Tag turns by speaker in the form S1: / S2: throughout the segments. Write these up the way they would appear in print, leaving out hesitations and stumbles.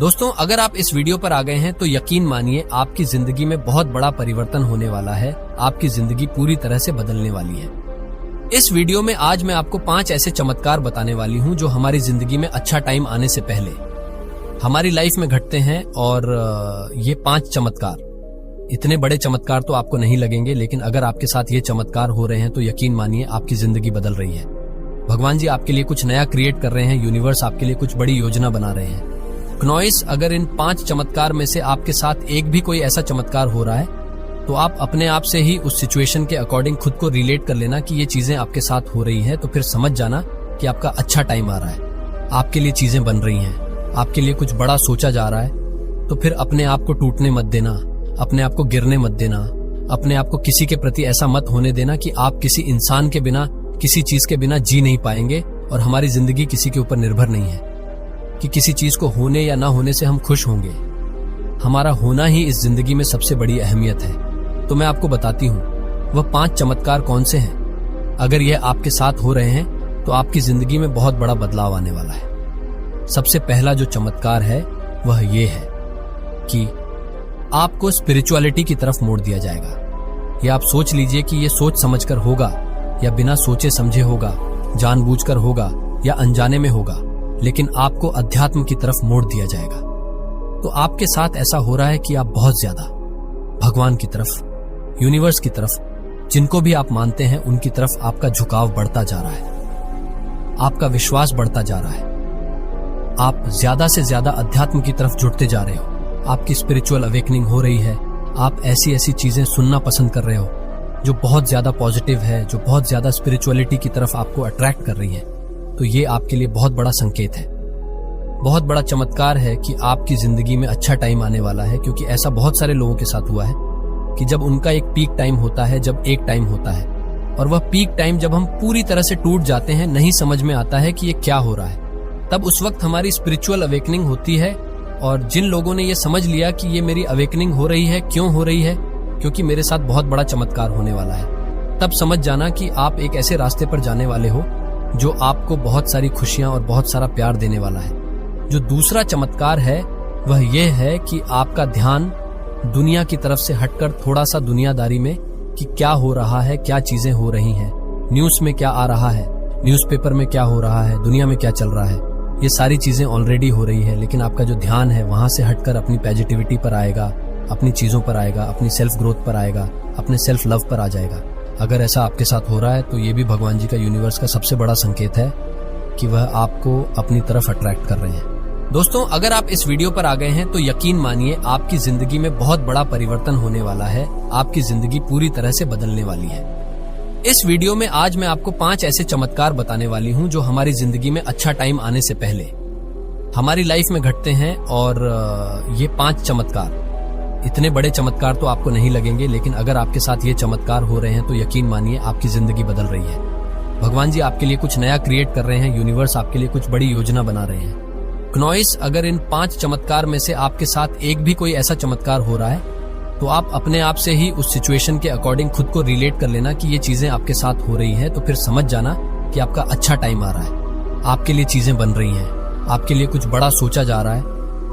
S1: दोस्तों, अगर आप इस वीडियो पर आ गए हैं तो यकीन मानिए आपकी जिंदगी में बहुत बड़ा परिवर्तन होने वाला है। आपकी जिंदगी पूरी तरह से बदलने वाली है। इस वीडियो में आज मैं आपको 5 ऐसे चमत्कार बताने वाली हूं जो हमारी जिंदगी में अच्छा टाइम आने से पहले हमारी लाइफ में घटते हैं। और ये 5 चमत्कार इतने बड़े चमत्कार तो आपको नहीं लगेंगे, लेकिन अगर आपके साथ ये चमत्कार हो रहे हैं तो यकीन मानिए आपकी जिंदगी बदल रही है। भगवान जी आपके लिए कुछ नया क्रिएट कर रहे हैं। यूनिवर्स आपके लिए कुछ बड़ी योजना बना रहे हैं। क्नॉइस, अगर इन 5 चमत्कार में से आपके साथ एक भी कोई ऐसा चमत्कार हो रहा है तो आप अपने आप से ही उस सिचुएशन के अकॉर्डिंग खुद को रिलेट कर लेना कि ये चीजें आपके साथ हो रही हैं। तो फिर समझ जाना कि आपका अच्छा टाइम आ रहा है, आपके लिए चीजें बन रही हैं, आपके लिए कुछ बड़ा सोचा जा रहा है। तो फिर अपने आप को टूटने मत देना, अपने आप को गिरने मत देना, अपने आप को किसी के प्रति ऐसा मत होने देना कि आप किसी इंसान के बिना, किसी चीज के बिना जी नहीं पाएंगे। और हमारी जिंदगी किसी के ऊपर निर्भर नहीं है कि किसी चीज को होने या ना होने से हम खुश होंगे। हमारा होना ही इस जिंदगी में सबसे बड़ी अहमियत है। तो मैं आपको बताती हूँ वह 5 चमत्कार कौन से हैं। अगर यह आपके साथ हो रहे हैं तो आपकी जिंदगी में बहुत बड़ा बदलाव आने वाला है। सबसे पहला जो चमत्कार है वह ये है कि आपको स्पिरिचुअलिटी की तरफ मोड़ दिया जाएगा। या आप सोच लीजिए कि यह सोच समझकर होगा या बिना सोचे समझे होगा, जानबूझकर होगा या अनजाने में होगा, लेकिन आपको अध्यात्म की तरफ मोड़ दिया जाएगा। तो आपके साथ ऐसा हो रहा है कि आप बहुत ज्यादा भगवान की तरफ, यूनिवर्स की तरफ, जिनको भी आप मानते हैं उनकी तरफ आपका झुकाव बढ़ता जा रहा है, आपका विश्वास बढ़ता जा रहा है। आप ज्यादा से ज्यादा अध्यात्म की तरफ जुड़ते जा रहे हो। आपकी स्पिरिचुअल अवेकनिंग हो रही है। आप ऐसी ऐसी चीजें सुनना पसंद कर रहे हो जो बहुत ज्यादा पॉजिटिव है, जो बहुत ज्यादा स्पिरिचुअलिटी की तरफ आपको अट्रैक्ट कर रही है। तो ये आपके लिए बहुत बड़ा संकेत है, बहुत बड़ा चमत्कार है कि आपकी जिंदगी में अच्छा टाइम आने वाला है। क्योंकि ऐसा बहुत सारे लोगों के साथ हुआ है कि जब उनका एक पीक टाइम होता है, जब एक टाइम होता है, और वह पीक टाइम जब हम पूरी तरह से टूट जाते हैं, नहीं समझ में आता है कि ये क्या हो रहा है, तब उस वक्त हमारी स्पिरिचुअल अवेकनिंग होती है। और जिन लोगों ने ये समझ लिया कि ये मेरी अवेकनिंग हो रही है, क्यों हो रही है, क्योंकि मेरे साथ बहुत बड़ा चमत्कार होने वाला है, तब समझ जाना कि आप एक ऐसे रास्ते पर जाने वाले हो जो आपको बहुत सारी खुशियां और बहुत सारा प्यार देने वाला है। जो दूसरा चमत्कार है वह यह है कि आपका ध्यान दुनिया की तरफ से हटकर थोड़ा सा दुनियादारी में कि क्या हो रहा है, क्या चीजें हो रही हैं, न्यूज में क्या आ रहा है, न्यूज़पेपर में क्या हो रहा है, दुनिया में क्या चल रहा है, ये सारी चीजें ऑलरेडी हो रही है। लेकिन आपका जो ध्यान है वहां से हटकर अपनी पॉजिटिविटी पर आएगा, अपनी चीजों पर आएगा, अपनी सेल्फ ग्रोथ पर आएगा, अपने सेल्फ लव पर आ जाएगा। अगर ऐसा आपके साथ हो रहा है तो ये भी भगवान जी का, यूनिवर्स का सबसे बड़ा संकेत है कि वह आपको अपनी तरफ अट्रैक्ट कर रहे हैं। दोस्तों, अगर आप इस वीडियो पर आ गए हैं तो यकीन मानिए आपकी जिंदगी में बहुत बड़ा परिवर्तन होने वाला है। आपकी जिंदगी पूरी तरह से बदलने वाली है। इस वीडियो में आज मैं आपको 5 ऐसे चमत्कार बताने वाली हूं जो हमारी जिंदगी में अच्छा टाइम आने से पहले हमारी लाइफ में घटते हैं। और ये 5 चमत्कार इतने बड़े चमत्कार तो आपको नहीं लगेंगे, लेकिन अगर आपके साथ ये चमत्कार हो रहे हैं तो यकीन मानिए आपकी जिंदगी बदल रही है। भगवान जी आपके लिए कुछ नया क्रिएट कर रहे हैं। यूनिवर्स आपके लिए कुछ बड़ी योजना बना रहे हैं। क्नॉइस, अगर इन 5 चमत्कार में से आपके साथ एक भी कोई ऐसा चमत्कार हो रहा है तो आप अपने आप से ही उस सिचुएशन के अकॉर्डिंग खुद को रिलेट कर लेना कि ये चीजें आपके साथ हो रही हैं। तो फिर समझ जाना कि आपका अच्छा टाइम आ रहा है, आपके लिए चीजें बन रही हैं, आपके लिए कुछ बड़ा सोचा जा रहा है।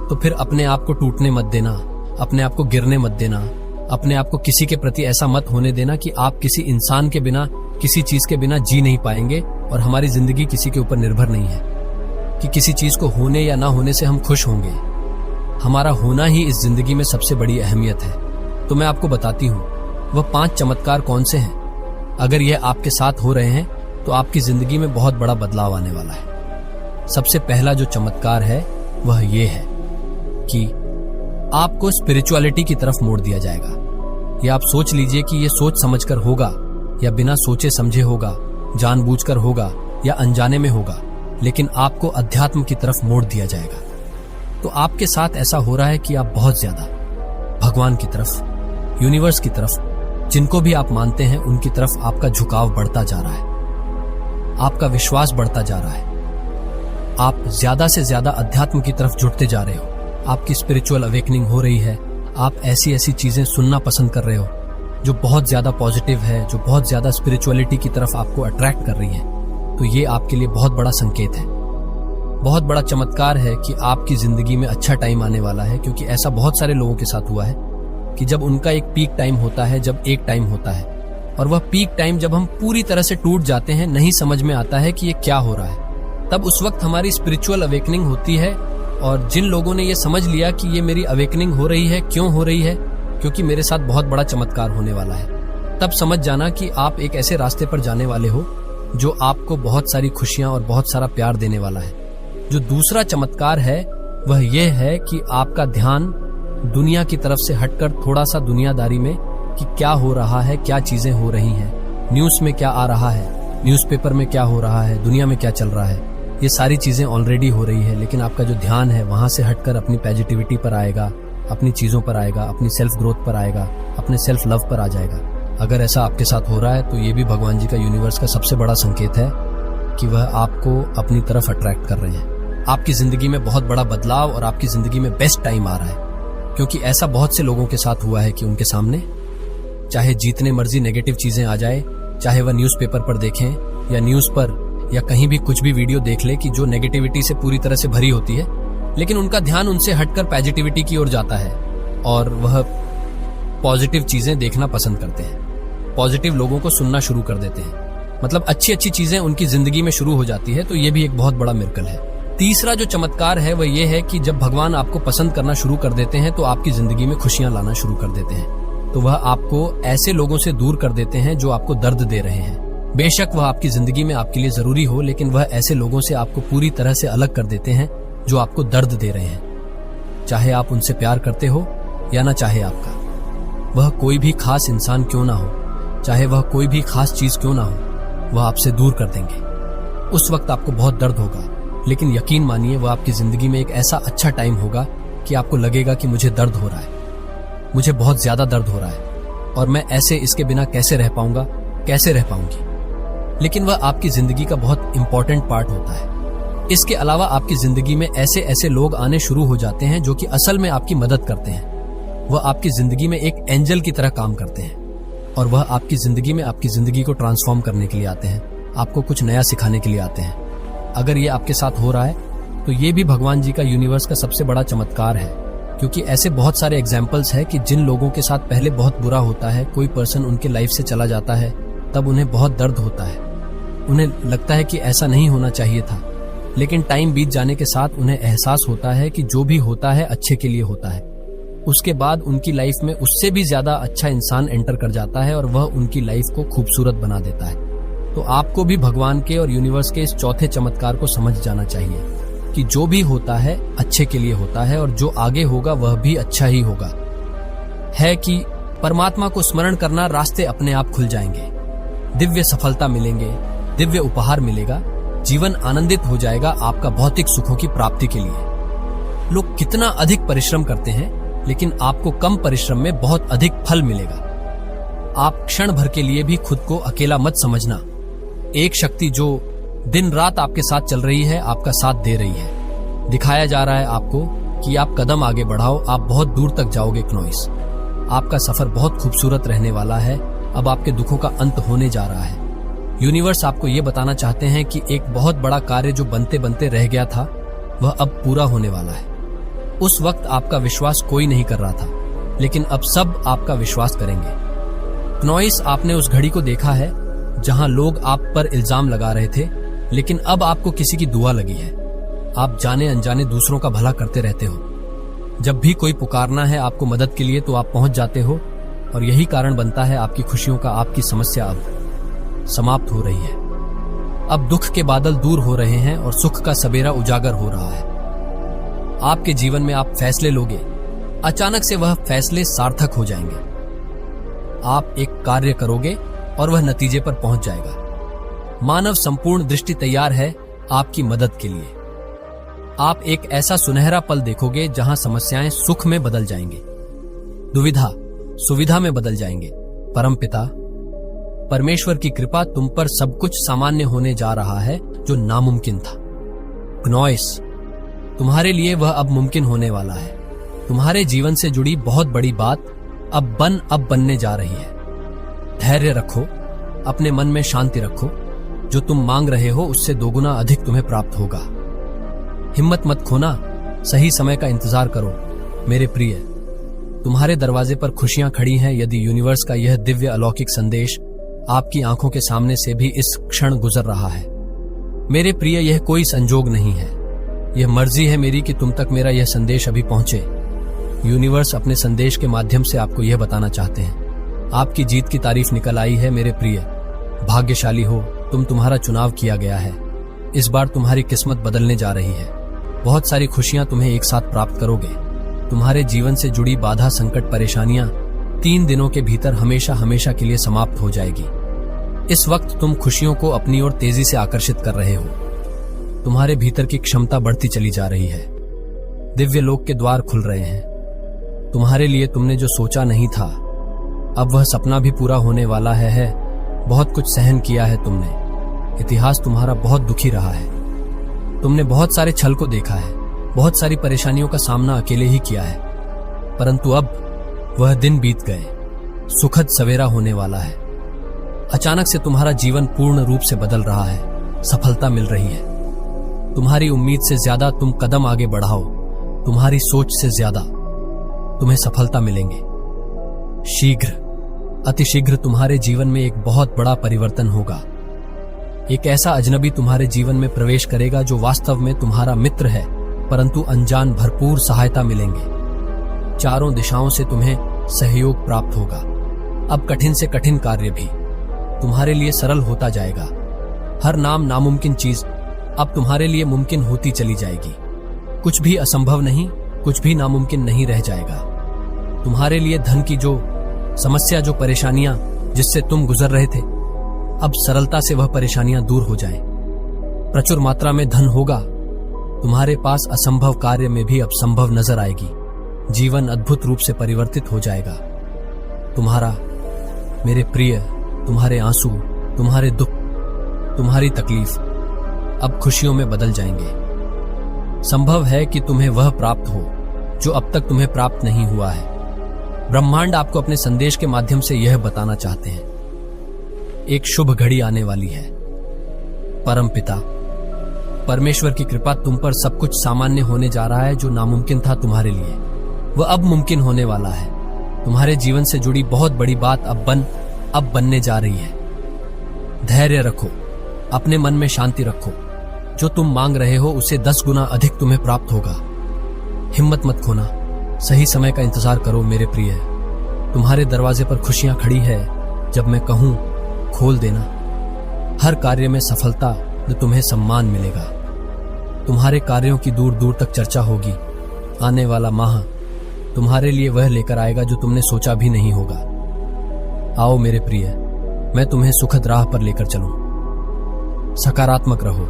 S1: तो फिर अपने आप को टूटने मत देना, अपने आप को गिरने मत देना, अपने आप को किसी के प्रति ऐसा मत होने देना कि आप किसी इंसान के बिना, किसी चीज के बिना जी नहीं पाएंगे। और हमारी जिंदगी किसी के ऊपर निर्भर नहीं है कि किसी चीज को होने या ना होने से हम खुश होंगे। हमारा होना ही इस जिंदगी में सबसे बड़ी अहमियत है। तो मैं आपको बताती हूँ वह 5 चमत्कार कौन से हैं। अगर यह आपके साथ हो रहे हैं तो आपकी जिंदगी में बहुत बड़ा बदलाव आने वाला है। सबसे पहला जो चमत्कार है वह ये है कि आपको स्पिरिचुअलिटी की तरफ मोड़ दिया जाएगा। या आप सोच लीजिए कि यह सोच समझकर होगा या बिना सोचे समझे होगा, जानबूझकर होगा या अनजाने में होगा, लेकिन आपको अध्यात्म की तरफ मोड़ दिया जाएगा। तो आपके साथ ऐसा हो रहा है कि आप बहुत ज्यादा भगवान की तरफ, यूनिवर्स की तरफ, जिनको भी आप मानते हैं उनकी तरफ आपका झुकाव बढ़ता जा रहा है, आपका विश्वास बढ़ता जा रहा है। आप ज्यादा से ज्यादा अध्यात्म की तरफ जुड़ते जा रहे हो। आपकी स्पिरिचुअल अवेकनिंग हो रही है। आप ऐसी ऐसी चीजें सुनना पसंद कर रहे हो जो बहुत ज्यादा पॉजिटिव है, जो बहुत ज्यादा स्पिरिचुअलिटी की तरफ आपको अट्रैक्ट कर रही है। तो ये आपके लिए बहुत बड़ा संकेत है, बहुत बड़ा चमत्कार है कि आपकी जिंदगी में अच्छा टाइम आने वाला है, क्योंकि ऐसा बहुत सारे लोगों के साथ हुआ है कि जब उनका एक पीक टाइम होता है, जब एक टाइम होता है, और वह पीक टाइम जब हम पूरी तरह से टूट जाते हैं, नहीं समझ में आता है कि ये क्या हो रहा है, तब उस वक्त हमारी स्पिरिचुअल अवेकनिंग होती है। और जिन लोगों ने ये समझ लिया कि ये मेरी अवेकनिंग हो रही है, क्यों हो रही है, क्योंकि मेरे साथ बहुत बड़ा चमत्कार होने वाला है, तब समझ जाना कि आप एक ऐसे रास्ते पर जाने वाले हो जो आपको बहुत सारी खुशियां और बहुत सारा प्यार देने वाला है। जो दूसरा चमत्कार है वह यह है कि आपका ध्यान दुनिया की तरफ से हटकर थोड़ा सा दुनियादारी में कि क्या हो रहा है, क्या चीजें हो रही हैं, न्यूज में क्या आ रहा है, न्यूज़पेपर में क्या हो रहा है, दुनिया में क्या चल रहा है, ये सारी चीजें ऑलरेडी हो रही है, लेकिन आपका जो ध्यान है वहां से हटकर अपनी पॉजिटिविटी पर आएगा, अपनी चीजों पर आएगा, अपनी सेल्फ ग्रोथ पर आएगा, अपने सेल्फ लव पर आ जाएगा। अगर ऐसा आपके साथ हो रहा है तो ये भी भगवान जी का, यूनिवर्स का सबसे बड़ा संकेत है कि वह आपको अपनी तरफ अट्रैक्ट कर रहे हैं। आपकी जिंदगी में बहुत बड़ा बदलाव और आपकी जिंदगी में बेस्ट टाइम आ रहा है, क्योंकि ऐसा बहुत से लोगों के साथ हुआ है कि उनके सामने चाहे जितने मर्जी नेगेटिव चीजें आ जाए, चाहे वह न्यूज़पेपर पर देखें या न्यूज पर या कहीं भी कुछ भी वीडियो देख ले कि जो नेगेटिविटी से पूरी तरह से भरी होती है, लेकिन उनका ध्यान उनसे हटकर पॉजिटिविटी की ओर जाता है और वह पॉजिटिव चीजें देखना पसंद करते हैं, पॉजिटिव लोगों को सुनना शुरू कर देते हैं, मतलब अच्छी अच्छी चीजें उनकी जिंदगी में शुरू हो जाती है। तो ये भी एक बहुत बड़ा मिरेकल है। तीसरा जो चमत्कार है वह ये है कि जब भगवान आपको पसंद करना शुरू कर देते हैं तो आपकी जिंदगी में खुशियां लाना शुरू कर देते हैं। तो वह आपको ऐसे लोगों से दूर कर देते हैं जो आपको दर्द दे रहे हैं। बेशक वह आपकी जिंदगी में आपके लिए जरूरी हो, लेकिन वह ऐसे लोगों से आपको पूरी तरह से अलग कर देते हैं जो आपको दर्द दे रहे हैं। चाहे आप उनसे प्यार करते हो या ना चाहे आपका, वह कोई भी खास इंसान क्यों ना हो, चाहे वह कोई भी खास चीज क्यों ना हो, वह आपसे दूर कर देंगे। उस वक्त आपको बहुत दर्द होगा, लेकिन यकीन मानिए वह आपकी जिंदगी में एक ऐसा अच्छा टाइम होगा कि आपको लगेगा कि मुझे दर्द हो रहा है, मुझे बहुत ज्यादा दर्द हो रहा है और मैं ऐसे इसके बिना कैसे रह पाऊंगा, कैसे रह पाऊंगी। लेकिन वह आपकी जिंदगी का बहुत इंपॉर्टेंट पार्ट होता है। इसके अलावा आपकी जिंदगी में ऐसे ऐसे लोग आने शुरू हो जाते हैं जो कि असल में आपकी मदद करते हैं। वह आपकी जिंदगी में एक एंजल की तरह काम करते हैं और वह आपकी जिंदगी में आपकी जिंदगी को ट्रांसफॉर्म करने के लिए आते हैं, आपको कुछ नया सिखाने के लिए आते हैं। अगर ये आपके साथ हो रहा है तो ये भी भगवान जी का, यूनिवर्स का सबसे बड़ा चमत्कार है, क्योंकि ऐसे बहुत सारे एग्जाम्पल्स है कि जिन लोगों के साथ पहले बहुत बुरा होता है, कोई पर्सन उनके लाइफ से चला जाता है, तब उन्हें बहुत दर्द होता है, उन्हें लगता है कि ऐसा नहीं होना चाहिए था, लेकिन टाइम बीत जाने के साथ उन्हें एहसास होता है कि जो भी होता है अच्छे के लिए होता है। उसके बाद उनकी लाइफ में उससे भी ज्यादा अच्छा इंसान एंटर कर जाता है और वह उनकी लाइफ को खूबसूरत बना देता है। तो आपको भी भगवान के और यूनिवर्स के इस चौथे चमत्कार को समझ जाना चाहिए कि जो भी होता है अच्छे के लिए होता है और जो आगे होगा वह भी अच्छा ही होगा। है कि परमात्मा को स्मरण करना, रास्ते अपने आप खुल जाएंगे, दिव्य सफलता मिलेंगे, दिव्य उपहार मिलेगा, जीवन आनंदित हो जाएगा आपका भौतिक सुखों की प्राप्ति के लिए। लोग कितना अधिक परिश्रम करते हैं, लेकिन आपको कम परिश्रम में बहुत अधिक फल मिलेगा। आप क्षण भर के लिए भी खुद को अकेला मत समझना। एक शक्ति जो दिन रात आपके साथ चल रही है, आपका साथ दे रही है। दिखाया जा रहा है आपको कि आप कदम आगे बढ़ाओ, आप बहुत दूर तक जाओगे क्नॉइस। आपका सफर बहुत खूबसूरत रहने वाला है। अब आपके दुखों का अंत होने जा रहा है। यूनिवर्स आपको ये बताना चाहते हैं कि एक बहुत बड़ा कार्य जो बनते बनते रह गया था, वह अब पूरा होने वाला है। उस वक्त आपका विश्वास कोई नहीं कर रहा था, लेकिन अब सब आपका विश्वास करेंगे। क्नॉइस, आपने उस घड़ी को देखा है जहां लोग आप पर इल्जाम लगा रहे थे, लेकिन अब आपको किसी की दुआ लगी है। आप जाने अनजाने दूसरों का भला करते रहते हो। जब भी कोई पुकारना है आपको मदद के लिए तो आप पहुंच जाते हो, और यही कारण बनता है आपकी खुशियों का। आपकी समस्या अब समाप्त हो रही है। अब दुख के बादल दूर हो रहे हैं और सुख का सवेरा उजागर हो रहा है। आपके जीवन में आप फैसले लोगे, अचानक से वह फैसले सार्थक हो जाएंगे। आप एक कार्य करोगे और वह नतीजे पर पहुंच जाएगा। मानव संपूर्ण दृष्टि तैयार है आपकी मदद के लिए। आप एक ऐसा सुनहरा पल देखोगे जहां समस्याएं सुख में बदल जाएंगे, दुविधा सुविधा में बदल जाएंगे। परमपिता परमेश्वर की कृपा तुम पर सब कुछ सामान्य होने जा रहा है जो नामुमकिन था। क्नॉइस, तुम्हारे लिए वह अब मुमकिन होने वाला है। तुम्हारे जीवन से जुड़ी बहुत बड़ी बात अब बनने जा रही है। धैर्य रखो, अपने मन में शांति रखो। जो तुम मांग रहे हो उससे दोगुना अधिक तुम्हें प्राप्त होगा। हिम्मत मत खोना, सही समय का इंतजार करो मेरे प्रिय। तुम्हारे दरवाजे पर खुशियां खड़ी हैं। यदि यूनिवर्स का यह दिव्य अलौकिक संदेश आपकी आंखों के सामने से भी इस क्षण गुजर रहा है, मेरे प्रिय, यह कोई संजोग नहीं है, यह मर्जी है मेरी कि तुम तक मेरा यह संदेश अभी पहुंचे। यूनिवर्स अपने संदेश के माध्यम से आपको यह बताना चाहते हैं, आपकी जीत की तारीफ निकल आई है मेरे प्रिय। भाग्यशाली हो तुम, तुम्हारा चुनाव किया गया है। इस बार तुम्हारी किस्मत बदलने जा रही है। बहुत सारी खुशियां तुम्हें एक साथ प्राप्त करोगे। तुम्हारे जीवन से जुड़ी बाधा, संकट, परेशानियां 3 दिनों के भीतर हमेशा हमेशा के लिए समाप्त हो जाएगी। इस वक्त तुम खुशियों को अपनी ओर तेजी से आकर्षित कर रहे हो। तुम्हारे भीतर की क्षमता बढ़ती चली जा रही है। दिव्य लोक के द्वार खुल रहे हैं तुम्हारे लिए। तुमने जो सोचा नहीं था, अब वह सपना भी पूरा होने वाला है। बहुत कुछ सहन किया है तुमने। इतिहास तुम्हारा बहुत दुखी रहा है। तुमने बहुत सारे छल को देखा है, बहुत सारी परेशानियों का सामना अकेले ही किया है, परंतु अब वह दिन बीत गए। सुखद सवेरा होने वाला है। अचानक से तुम्हारा जीवन पूर्ण रूप से बदल रहा है। सफलता मिल रही है। तुम्हारी उम्मीद से ज्यादा तुम कदम आगे बढ़ाओ। तुम्हारी सोच से ज्यादा तुम्हें सफलता मिलेंगे। शीघ्र, अतिशीघ्र तुम्हारे जीवन में एक बहुत बड़ा परिवर्तन होगा। एक ऐसा अजनबी तुम्हारे जीवन में प्रवेश करेगा जो वास्तव में तुम्हारा मित्र है, परंतु अनजान भरपूर सहायता मिलेंगे। चारों दिशाओं से तुम्हें सहयोग प्राप्त होगा। अब कठिन से कठिन कार्य भी तुम्हारे लिए सरल होता जाएगा। हर नामुमकिन चीज अब तुम्हारे लिए मुमकिन होती चली जाएगी। कुछ भी असंभव नहीं, कुछ भी नामुमकिन नहीं रह जाएगा। तुम्हारे लिए धन की जो समस्या, जो परेशानियां जिससे तुम गुजर रहे थे, अब सरलता से वह परेशानियां दूर हो जाएं। प्रचुर मात्रा में धन होगा। तुम्हारे पास असंभव कार्य में भी अब संभव नजर आएगी। जीवन अद्भुत रूप से परिवर्तित हो जाएगा। तुम्हारा, मेरे प्रिय, तुम्हारे आंसू, तुम्हारे दुख, तुम्हारी तकलीफ अब खुशियों में बदल जाएंगे। संभव है कि तुम्हें वह प्राप्त हो जो अब तक तुम्हें प्राप्त नहीं हुआ है। ब्रह्मांड आपको अपने संदेश के माध्यम से यह बताना चाहते हैं, एक शुभ घड़ी आने वाली है। परमपिता परमेश्वर की कृपा तुम पर सब कुछ सामान्य होने जा रहा है। जो नामुमकिन था तुम्हारे लिए, वह अब मुमकिन होने वाला है। तुम्हारे जीवन से जुड़ी बहुत बड़ी बात अब बनने जा रही है। धैर्य रखो, अपने मन में शांति रखो। जो तुम मांग रहे हो उसे 10 गुना अधिक तुम्हें प्राप्त होगा। हिम्मत मत खोना, सही समय का इंतजार करो मेरे प्रिय। तुम्हारे दरवाजे पर खुशियां खड़ी है। जब मैं कहूं खोल देना, हर कार्य में सफलता तो तुम्हें सम्मान मिलेगा। तुम्हारे कार्यों की दूर दूर तक चर्चा होगी। आने वाला माह तुम्हारे लिए वह लेकर आएगा जो तुमने सोचा भी नहीं होगा। आओ मेरे प्रिय, मैं तुम्हें सुखद राह पर लेकर चलूं। सकारात्मक रहो,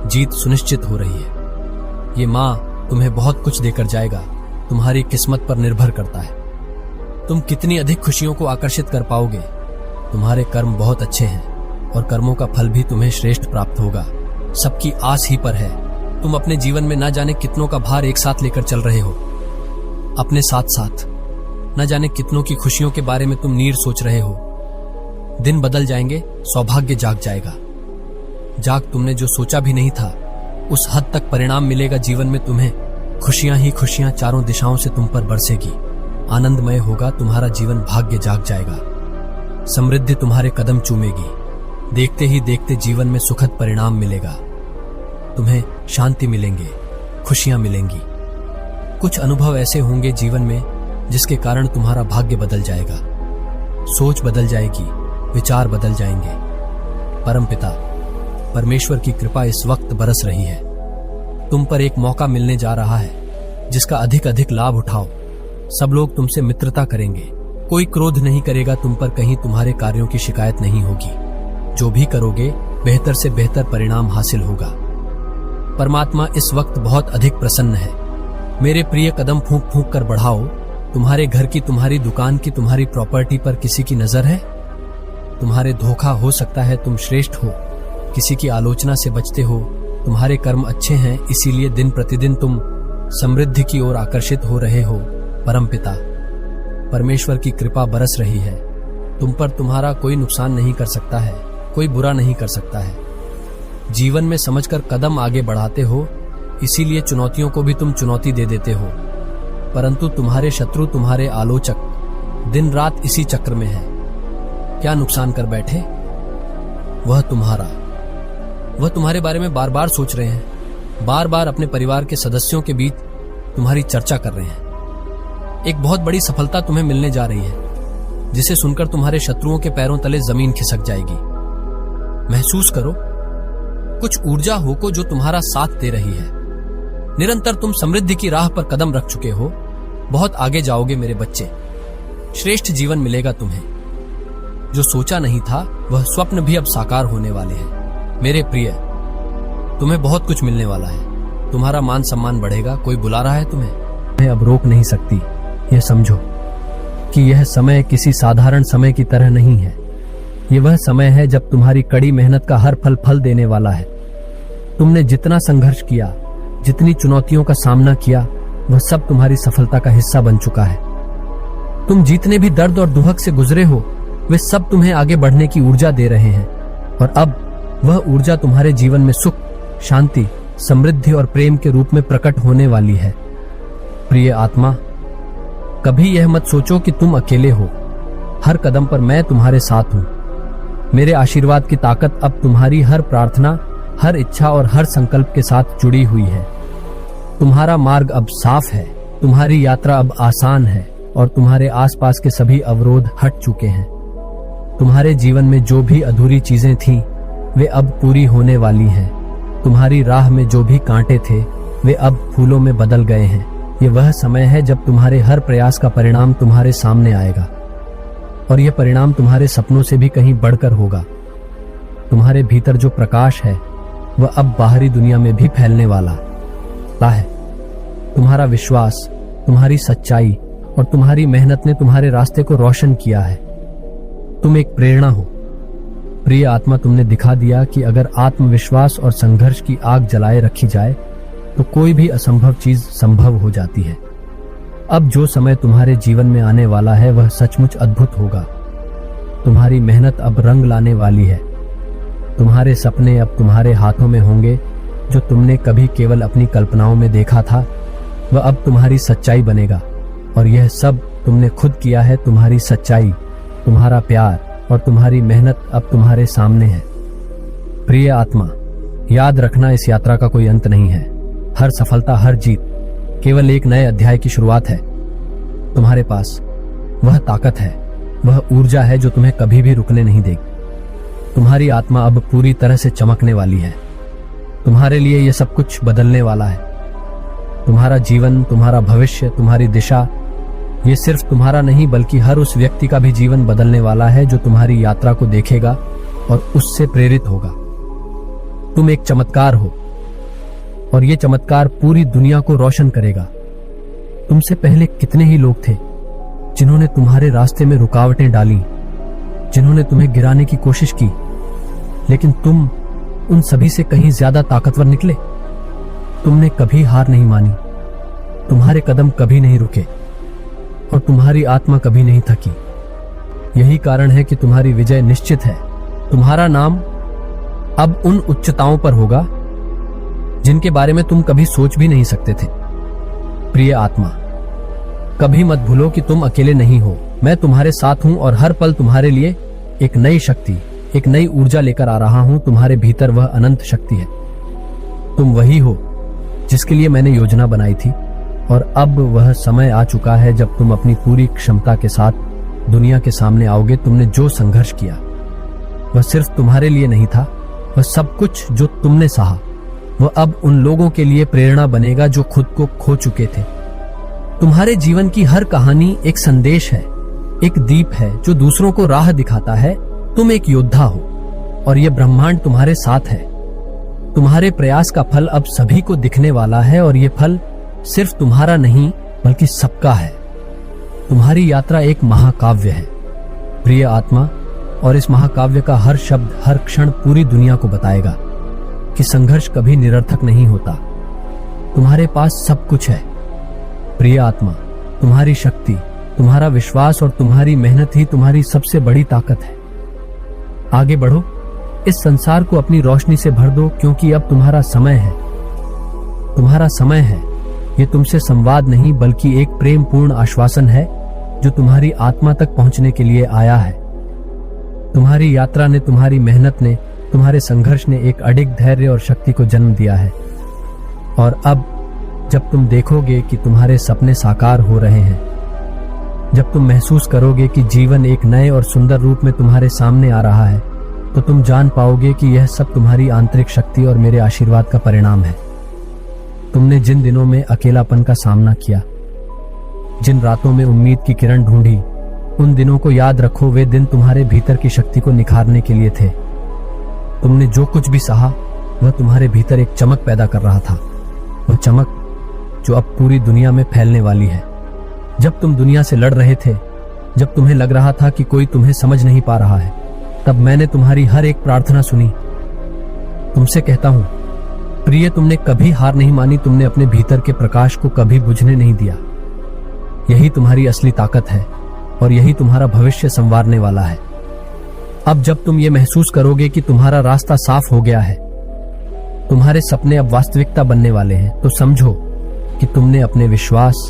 S1: जीत सुनिश्चित हो रही है। ये मां तुम्हें बहुत कुछ देकर जाएगा। तुम्हारी किस्मत पर निर्भर करता है तुम कितनी अधिक खुशियों को आकर्षित कर पाओगे। तुम्हारे कर्म बहुत अच्छे हैं और कर्मों का फल भी तुम्हें श्रेष्ठ प्राप्त होगा। सबकी आस ही पर है। तुम अपने जीवन में न जाने कितनों का भार एक साथ लेकर चल रहे हो। अपने साथ साथ न जाने कितनों की खुशियों के बारे में तुम नीर सोच रहे हो। दिन बदल जाएंगे, सौभाग्य जाग जाएगा। जाग तुमने जो सोचा भी नहीं था, उस हद तक परिणाम मिलेगा जीवन में तुम्हें। खुशियां ही खुशियां चारों दिशाओं से तुम पर बरसेगी। आनंदमय होगा तुम्हारा जीवन, भाग्य जाग जाएगा। समृद्धि तुम्हारे कदम चूमेगी। देखते ही देखते जीवन में सुखद परिणाम मिलेगा। तुम्हें शांति मिलेंगे, खुशियां मिलेंगी। कुछ अनुभव ऐसे होंगे जीवन में जिसके कारण तुम्हारा भाग्य बदल जाएगा। सोच बदल जाएगी, विचार बदल जाएंगे। परमपिता परमेश्वर की कृपा इस वक्त बरस रही है। तुम पर एक मौका मिलने जा रहा है जिसका अधिक अधिक लाभ उठाओ। सब लोग तुमसे मित्रता करेंगे। कोई क्रोध नहीं करेगा तुम पर। कहीं तुम्हारे कार्यों की शिकायत नहीं होगी। जो भी करोगे बेहतर से बेहतर परिणाम हासिल होगा। परमात्मा इस वक्त बहुत अधिक प्रसन्न है। मेरे प्रिय, कदम फूंक फूंक कर बढ़ाओ। तुम्हारे घर की, तुम्हारी दुकान की, तुम्हारी प्रॉपर्टी पर किसी की नजर है? तुम्हारे धोखा हो सकता है, तुम श्रेष्ठ हो। किसी की आलोचना से बचते हो। तुम्हारे कर्म अच्छे हैं, इसीलिए दिन प्रतिदिन तुम समृद्धि की ओर आकर्षित हो रहे हो। परमपिता परमेश्वर की कृपा बरस रही है। तुम पर तुम्हारा कोई नुकसान नहीं कर सकता है, कोई बुरा नहीं कर सकता है। जीवन में समझकर कदम आगे बढ़ाते हो इसीलिए चुनौतियों को भी तुम चुनौती दे देते हो, परंतु तुम्हारे शत्रु, तुम्हारे आलोचक दिन रात इसी चक्र में है। क्या नुकसान कर बैठे? वह तुम्हारे बारे में बार बार सोच रहे हैं, बार बार अपने परिवार के सदस्यों के बीच तुम्हारी चर्चा कर रहे हैं। एक बहुत बड़ी सफलता तुम्हें मिलने जा रही है, जिसे सुनकर तुम्हारे शत्रुओं के पैरों तले जमीन खिसक जाएगी। महसूस करो, कुछ ऊर्जा हो को जो तुम्हारा साथ दे रही है। निरंतर तुम समृद्धि की राह पर कदम रख चुके हो। बहुत आगे जाओगे मेरे बच्चे। श्रेष्ठ जीवन मिलेगा तुम्हें। जो सोचा नहीं था वह स्वप्न भी अब साकार होने वाले हैं। मेरे प्रिय, तुम्हें बहुत कुछ मिलने वाला है। तुम्हारा मान सम्मान बढ़ेगा। कोई बुला रहा है तुम्हें, मैं अब रोक नहीं सकती। यह समझो कि यह समय किसी साधारण समय की तरह नहीं है। यह वह समय है जब तुम्हारी कड़ी मेहनत का हर फल देने वाला है। तुमने जितना संघर्ष किया, जितनी चुनौतियों का सामना किया, वह सब तुम्हारी सफलता का हिस्सा बन चुका है। तुम जितने भी दर्द और दुहक से गुजरे हो, वे सब तुम्हें आगे बढ़ने की ऊर्जा दे रहे हैं। और अब वह ऊर्जा तुम्हारे जीवन में सुख, शांति, समृद्धि और प्रेम के रूप में प्रकट होने वाली है। प्रिय आत्मा, कभी यह मत सोचो कि तुम अकेले हो। हर कदम पर मैं तुम्हारे साथ हूं। मेरे आशीर्वाद की ताकत अब तुम्हारी हर प्रार्थना, हर इच्छा और हर संकल्प के साथ जुड़ी हुई है। तुम्हारा मार्ग अब साफ है, तुम्हारी यात्रा अब आसान है और तुम्हारे आसपास के सभी अवरोध हट चुके हैं। तुम्हारे जीवन में जो भी अधूरी चीजें थीं, वे अब पूरी होने वाली हैं। तुम्हारी राह में जो भी कांटे थे, वे अब फूलों में बदल गए हैं। ये वह समय है जब तुम्हारे हर प्रयास का परिणाम तुम्हारे सामने आएगा, और यह परिणाम तुम्हारे सपनों से भी कहीं बढ़कर होगा। तुम्हारे भीतर जो प्रकाश है, वह अब बाहरी दुनिया में भी फैलने वाला है। तुम्हारा विश्वास, तुम्हारी सच्चाई और तुम्हारी मेहनत ने तुम्हारे रास्ते को रोशन किया है। तुम एक प्रेरणा हो। प्रिय आत्मा, तुमने दिखा दिया कि अगर आत्मविश्वास और संघर्ष की आग जलाए रखी जाए तो कोई भी असंभव चीज संभव हो जाती है। अब जो समय तुम्हारे जीवन में आने वाला है, वह सचमुच अद्भुत होगा। तुम्हारी मेहनत अब रंग लाने वाली है। तुम्हारे सपने अब तुम्हारे हाथों में होंगे। जो तुमने कभी केवल अपनी कल्पनाओं में देखा था, वह अब तुम्हारी सच्चाई बनेगा। और यह सब तुमने खुद किया है। तुम्हारी सच्चाई, तुम्हारा प्यार और तुम्हारी मेहनत अब तुम्हारे सामने है। प्रिय आत्मा, याद रखना, इस यात्रा का कोई अंत नहीं है। हर सफलता, हर जीत केवल एक नए अध्याय की शुरुआत है। तुम्हारे पास वह ताकत है, वह ऊर्जा है जो तुम्हें कभी भी रुकने नहीं देगी। तुम्हारी आत्मा अब पूरी तरह से चमकने वाली है। तुम्हारे लिए यह सब कुछ बदलने वाला है। तुम्हारा जीवन, तुम्हारा भविष्य, तुम्हारी दिशा, ये सिर्फ तुम्हारा नहीं बल्कि हर उस व्यक्ति का भी जीवन बदलने वाला है जो तुम्हारी यात्रा को देखेगा और उससे प्रेरित होगा। तुम एक चमत्कार हो और ये चमत्कार पूरी दुनिया को रोशन करेगा। तुमसे पहले कितने ही लोग थे जिन्होंने तुम्हारे रास्ते में रुकावटें डाली, जिन्होंने तुम्हें गिराने की कोशिश की, लेकिन तुम उन सभी से कहीं ज्यादा ताकतवर निकले। तुमने कभी हार नहीं मानी, तुम्हारे कदम कभी नहीं रुके और तुम्हारी आत्मा कभी नहीं थकी। यही कारण है कि तुम्हारी विजय निश्चित है। तुम्हारा नाम अब उन उच्चताओं पर होगा जिनके बारे में तुम कभी सोच भी नहीं सकते थे। प्रिय आत्मा, कभी मत भूलो कि तुम अकेले नहीं हो। मैं तुम्हारे साथ हूं और हर पल तुम्हारे लिए एक नई शक्ति, एक नई ऊर्जा लेकर आ रहा हूं। तुम्हारे भीतर वह अनंत शक्ति है। तुम वही हो जिसके लिए मैंने योजना बनाई थी, और अब वह समय आ चुका है जब तुम अपनी पूरी क्षमता के साथ दुनिया के सामने आओगे। तुमने जो संघर्ष किया, वह सिर्फ तुम्हारे लिए नहीं था। वह सब कुछ जो तुमने सहा, वह अब उन लोगों के लिए प्रेरणा बनेगा जो खुद को खो चुके थे। तुम्हारे जीवन की हर कहानी एक संदेश है, एक दीप है जो दूसरों को राह दिखाता है। तुम एक योद्धा हो और यह ब्रह्मांड तुम्हारे साथ है। तुम्हारे प्रयास का फल अब सभी को दिखने वाला है, और यह फल सिर्फ तुम्हारा नहीं बल्कि सबका है। तुम्हारी यात्रा एक महाकाव्य है, प्रिय आत्मा, और इस महाकाव्य का हर शब्द, हर क्षण पूरी दुनिया को बताएगा कि संघर्ष कभी निरर्थक नहीं होता। तुम्हारे पास सब कुछ है प्रिय आत्मा। तुम्हारी शक्ति, तुम्हारा विश्वास और तुम्हारी मेहनत ही तुम्हारी सबसे बड़ी ताकत है। आगे बढ़ो, इस संसार को अपनी रोशनी से भर दो, क्योंकि अब तुम्हारा समय है। तुम्हारा समय है। ये तुमसे संवाद नहीं बल्कि एक प्रेम पूर्ण आश्वासन है जो तुम्हारी आत्मा तक पहुंचने के लिए आया है। तुम्हारी यात्रा ने, तुम्हारी मेहनत ने, तुम्हारे संघर्ष ने एक अडिग धैर्य और शक्ति को जन्म दिया है। और अब जब तुम देखोगे कि तुम्हारे सपने साकार हो रहे हैं, जब तुम महसूस करोगे कि जीवन एक नए और सुंदर रूप में तुम्हारे सामने आ रहा है, तो तुम जान पाओगे कि यह सब तुम्हारी आंतरिक शक्ति और मेरे आशीर्वाद का परिणाम है। तुमने जिन दिनों में अकेलापन का सामना किया, जिन रातों में उम्मीद की किरण ढूंढी, उन दिनों को याद रखो। वे दिन तुम्हारे भीतर की शक्ति को निखारने के लिए थे। तुमने जो कुछ भी सहा वह तुम्हारे भीतर एक चमक पैदा कर रहा था, वह चमक जो अब पूरी दुनिया में फैलने वाली है। जब तुम दुनिया से लड़ रहे थे, जब तुम्हें लग रहा था कि कोई तुम्हें समझ नहीं पा रहा है, तब मैंने तुम्हारी हर एक प्रार्थना सुनी। तुमसे कहता हूं, प्रिय, तुमने कभी हार नहीं मानी। तुमने अपने भीतर के प्रकाश को कभी बुझने नहीं दिया। यही तुम्हारी असली ताकत है और यही तुम्हारा भविष्य संवारने वाला है। अब जब तुम ये महसूस करोगे कि तुम्हारा रास्ता साफ हो गया है, तुम्हारे सपने अब वास्तविकता बनने वाले हैं, तो समझो कि तुमने अपने विश्वास,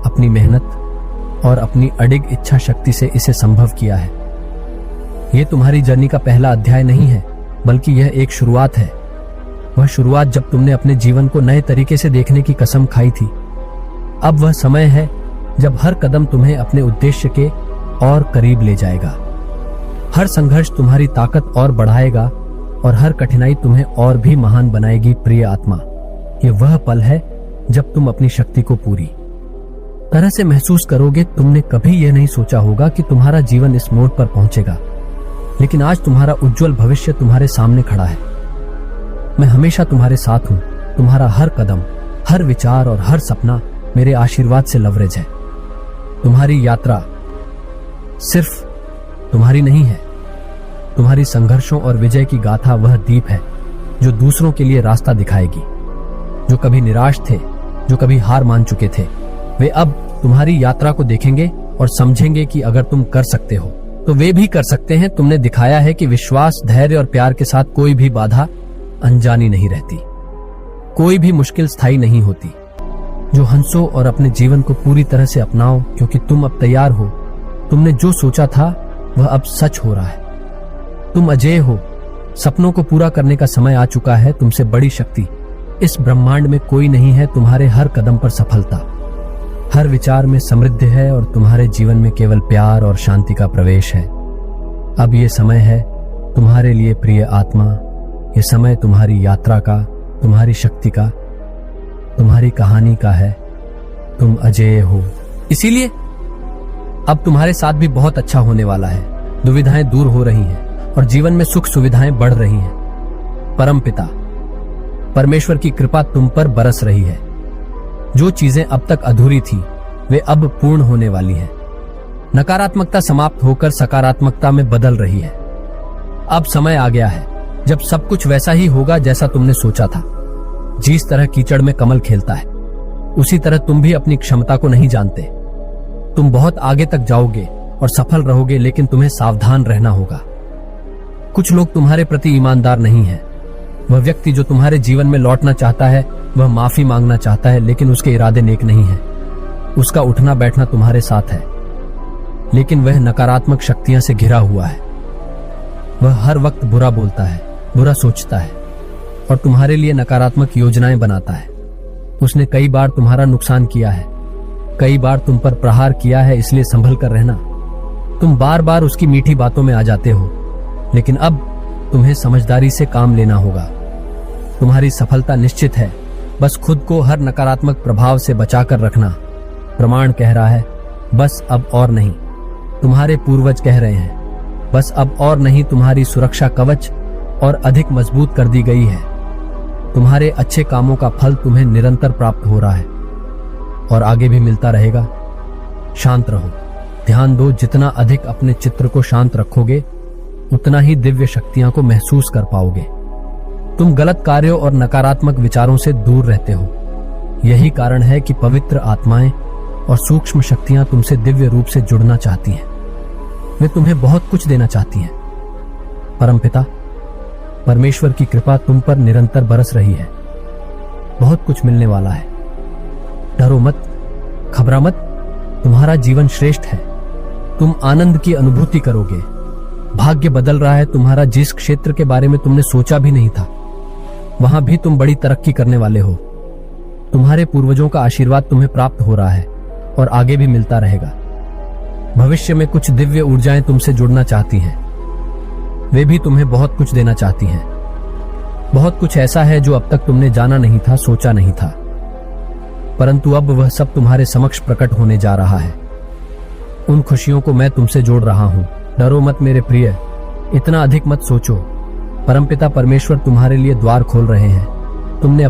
S1: अपनी मेहनत और अपनी अडिग इच्छा शक्ति से इसे संभव किया है। यह तुम्हारी जर्नी का पहला अध्याय नहीं है, बल्कि यह एक शुरुआत है। वह शुरुआत जब तुमने अपने जीवन को नए तरीके से देखने की कसम खाई थी। अब वह समय है जब हर कदम तुम्हें अपने उद्देश्य के और करीब ले जाएगा। हर संघर्ष तुम्हारी ताकत और बढ़ाएगा और हर कठिनाई तुम्हें और भी महान बनाएगी। प्रिय आत्मा, यह वह पल है जब तुम अपनी शक्ति को पूरी तरह से महसूस करोगे। तुमने कभी यह नहीं सोचा होगा कि तुम्हारा जीवन इस मोड़ पर पहुंचेगा, लेकिन आज तुम्हारा उज्जवल भविष्य तुम्हारे सामने खड़ा है। मैं हमेशा तुम्हारे साथ हूं। तुम्हारा हर कदम, हर विचार और हर सपना मेरे आशीर्वाद से लवरेज है। तुम्हारी यात्रा सिर्फ तुम्हारी नहीं है। तुम्हारी संघर्षों और विजय की गाथा वह दीप है जो दूसरों के लिए रास्ता दिखाएगी। जो कभी निराश थे, जो कभी हार मान चुके थे, वे अब तुम्हारी यात्रा को देखेंगे और समझेंगे कि अगर तुम कर सकते हो तो वे भी कर सकते हैं। तुमने दिखाया है कि विश्वास, धैर्य और प्यार के साथ कोई भी बाधा अनजानी नहीं रहती, कोई भी मुश्किल स्थायी नहीं होती। जो हंसो और अपने जीवन को पूरी तरह से अपनाओ, क्योंकि तुम अब तैयार हो। तुमने जो सोचा था वह अब सच हो रहा है। तुम अजेय हो। सपनों को पूरा करने का समय आ चुका है। तुमसे बड़ी शक्ति इस ब्रह्मांड में कोई नहीं है। तुम्हारे हर कदम पर सफलता, हर विचार में समृद्धि है और तुम्हारे जीवन में केवल प्यार और शांति का प्रवेश है। अब ये समय है तुम्हारे लिए, प्रिय आत्मा। ये समय तुम्हारी यात्रा का, तुम्हारी शक्ति का, तुम्हारी कहानी का है। तुम अजेय हो, इसीलिए अब तुम्हारे साथ भी बहुत अच्छा होने वाला है। दुविधाएं दूर हो रही हैं और जीवन में सुख सुविधाएं बढ़ रही हैं। परमपिता परमेश्वर की कृपा तुम पर बरस रही है। जो चीजें अब तक अधूरी थी वे अब पूर्ण होने वाली हैं। नकारात्मकता समाप्त होकर सकारात्मकता में बदल रही है। अब समय आ गया है जब सब कुछ वैसा ही होगा जैसा तुमने सोचा था। जिस तरह कीचड़ में कमल खेलता है, उसी तरह तुम भी अपनी क्षमता को नहीं जानते। तुम बहुत आगे तक जाओगे और सफल रहोगे, लेकिन तुम्हें सावधान रहना होगा। कुछ लोग तुम्हारे प्रति ईमानदार नहीं हैं। वह व्यक्ति जो तुम्हारे जीवन में लौटना चाहता है, वह माफी मांगना चाहता है, लेकिन उसके इरादे नेक नहीं हैं। उसका उठना बैठना तुम्हारे साथ है, लेकिन वह नकारात्मक शक्तियां से घिरा हुआ है। वह हर वक्त बुरा बोलता है, बुरा सोचता है और तुम्हारे लिए नकारात्मक योजनाएं बनाता है। उसने कई बार तुम्हारा नुकसान किया है, कई बार तुम पर प्रहार किया है, इसलिए संभल कर रहना। तुम बार बार उसकी मीठी बातों में आ जाते हो, लेकिन अब तुम्हें समझदारी से काम लेना होगा। तुम्हारी सफलता निश्चित है, बस खुद को हर नकारात्मक प्रभाव से बचाकर रखना। प्रमाण कह रहा है, बस अब और नहीं। तुम्हारे पूर्वज कह रहे हैं, बस अब और नहीं। तुम्हारी सुरक्षा कवच और अधिक मजबूत कर दी गई है। तुम्हारे अच्छे कामों का फल तुम्हें निरंतर प्राप्त हो रहा है और आगे भी मिलता रहेगा। शांत रहो, ध्यान दो। जितना अधिक अपने चित्र को शांत रखोगे, उतना ही दिव्य शक्तियां को महसूस कर पाओगे। तुम गलत कार्यों और नकारात्मक विचारों से दूर रहते हो। यही कारण है कि पवित्र आत्माएं और सूक्ष्म शक्तियां तुमसे दिव्य रूप से जुड़ना चाहती हैं। वे तुम्हें बहुत कुछ देना चाहती हैं। परमपिता परमेश्वर की कृपा तुम पर निरंतर बरस रही है। बहुत कुछ मिलने वाला है। डरो मत, घबरा मत, तुम्हारा जीवन श्रेष्ठ है। तुम आनंद की अनुभूति करोगे। भाग्य बदल रहा है तुम्हारा। जिस क्षेत्र के बारे में तुमने सोचा भी नहीं था, वहां भी तुम बड़ी तरक्की करने वाले हो। तुम्हारे पूर्वजों का आशीर्वाद तुम्हें प्राप्त हो रहा है और आगे भी मिलता रहेगा। भविष्य में कुछ दिव्य ऊर्जाएं तुमसे जुड़ना चाहती हैं। वे भी तुम्हें बहुत कुछ देना चाहती हैं। बहुत कुछ ऐसा है जो अब तक तुमने जाना नहीं था, सोचा नहीं था, परंतु अब वह सब तुम्हारे समक्ष प्रकट होने जा रहा है। उन खुशियों को मैं तुमसे जोड़ रहा हूं। डरो मत मेरे प्रिय, इतना अधिक मत सोचो। परमपिता परमेश्वर तुम्हारे लिए द्वार खोल रहे हैं। तुमने